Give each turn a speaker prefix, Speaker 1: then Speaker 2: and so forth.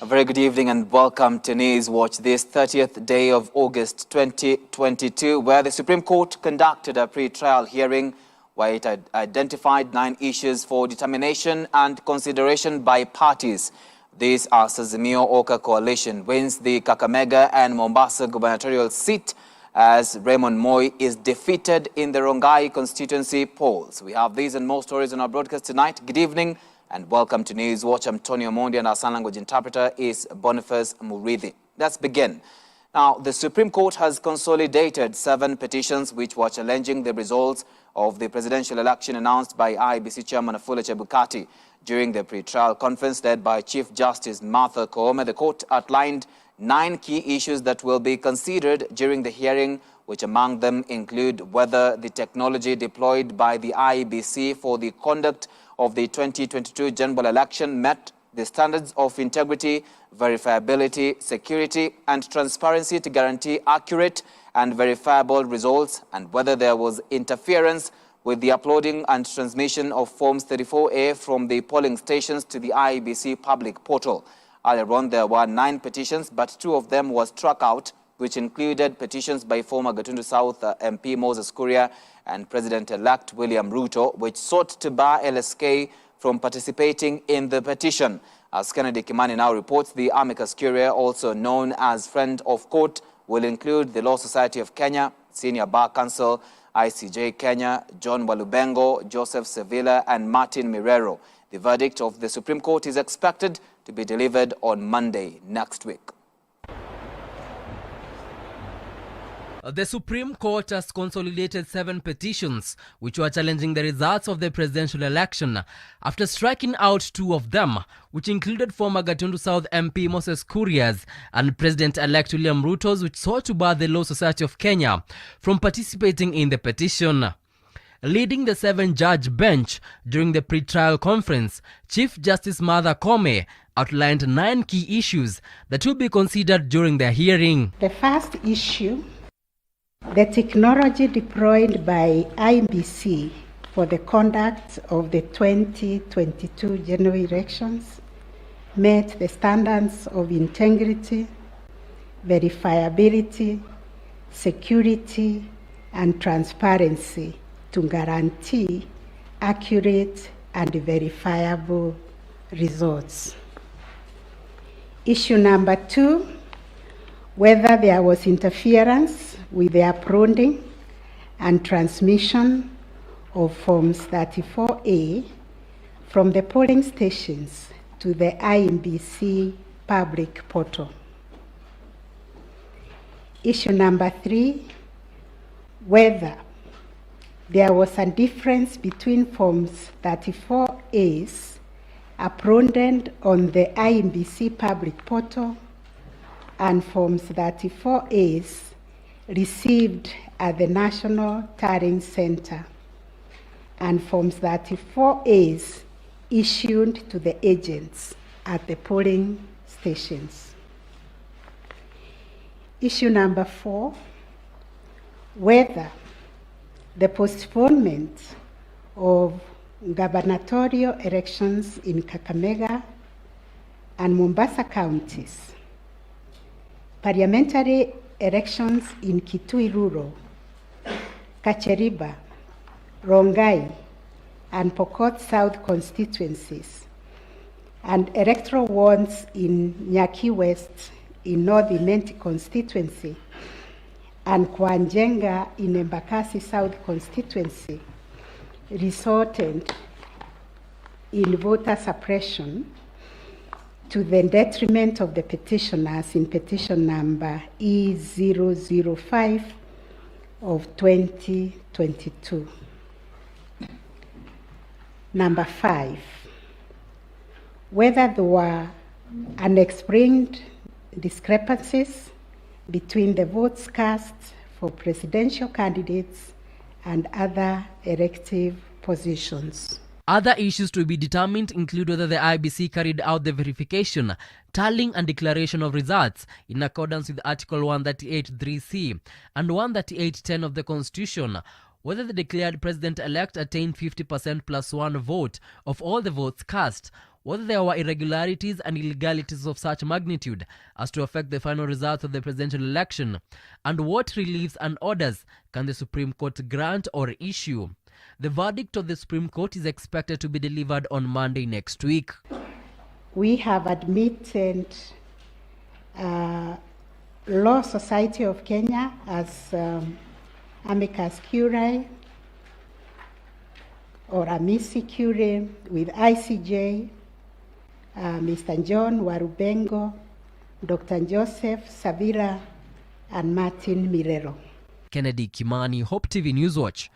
Speaker 1: A very good evening and welcome to Newswatch this 30th day of August 2022, where the Supreme Court conducted a pre-trial hearing where it identified 9 issues for determination and consideration by parties. These are Azimio Oka Coalition wins the Kakamega and Mombasa gubernatorial seat as Raymond Moi is defeated in the Rongai constituency polls. We have these and more stories on our broadcast tonight. Good evening and welcome to Newswatch. I'm Tony Omondi and our sign language interpreter is Boniface Murithi. Let's begin. Now, the Supreme Court has consolidated 7 petitions which were challenging the results of the presidential election announced by IEBC Chairman Wafula Chebukati. During the pre-trial conference led by Chief Justice Martha Koome, the court outlined 9 key issues that will be considered during the hearing, which among them include whether the technology deployed by the IEBC for the conduct of the 2022 general election met the standards of integrity, verifiability, security, and transparency to guarantee accurate and verifiable results, and whether there was interference with the uploading and transmission of Forms 34A from the polling stations to the IEBC public portal. Earlier on, there were 9 petitions, but 2 of them were struck out, which included petitions by former Gatundu South MP Moses Kuria and President-elect William Ruto, which sought to bar LSK from participating in the petition. As Kennedy Kimani now reports, the amicus curiae, also known as Friend of Court, will include the Law Society of Kenya, Senior Bar Council, ICJ Kenya, John Walubengo, Joseph Sevilla, and Martin Mirero. The verdict of the Supreme Court is expected to be delivered on Monday next week.
Speaker 2: The Supreme Court has consolidated 7 petitions which were challenging the results of the presidential election after striking out 2 of them, which included former Gatundu South MP Moses Kuria's and President-elect William Ruto's, which sought to bar the Law Society of Kenya from participating in the petition. Leading the 7-judge bench during the pre-trial conference, Chief Justice Martha Koome outlined 9 key issues that will be considered during the hearing.
Speaker 3: The first issue, the technology deployed by IEBC for the conduct of the 2022 general elections met the standards of integrity, verifiability, security, and transparency to guarantee accurate and verifiable results. Issue number 2, whether there was interference with the uploading and transmission of Forms 34A from the polling stations to the IEBC public portal. Issue number 3, whether there was a difference between Forms 34As uploaded on the IEBC public portal and Forms 34As received at the National Tallying Center and Forms 34As issued to the agents at the polling stations. Issue number 4, whether the postponement of gubernatorial elections in Kakamega and Mombasa counties, parliamentary elections in Kitui Rural, Kacheriba, Rongai, and Pokot South constituencies, and electoral wards in Nyaki West in North Imenti constituency, and Kwanjenga in Embakasi South constituency, resulted in voter suppression to the detriment of the petitioners in petition number E005 of 2022. Number 5, whether there were unexplained discrepancies between the votes cast for presidential candidates and other elective positions.
Speaker 2: Other issues to be determined include whether the IEBC carried out the verification, tallying and declaration of results in accordance with Article 138(3)(c) and 138(10) of the Constitution, whether the declared president-elect attained 50% plus 1 vote of all the votes cast, whether there were irregularities and illegalities of such magnitude as to affect the final results of the presidential election, and what reliefs and orders can the Supreme Court grant or issue. The verdict of the Supreme Court is expected to be delivered on Monday next week.
Speaker 3: We have admitted Law Society of Kenya as amicus curiae or amici curiae with ICJ, Mr. John Warubengo, Dr. Joseph Savira, and Martin Mirero.
Speaker 2: Kennedy Kimani, Hope TV Newswatch.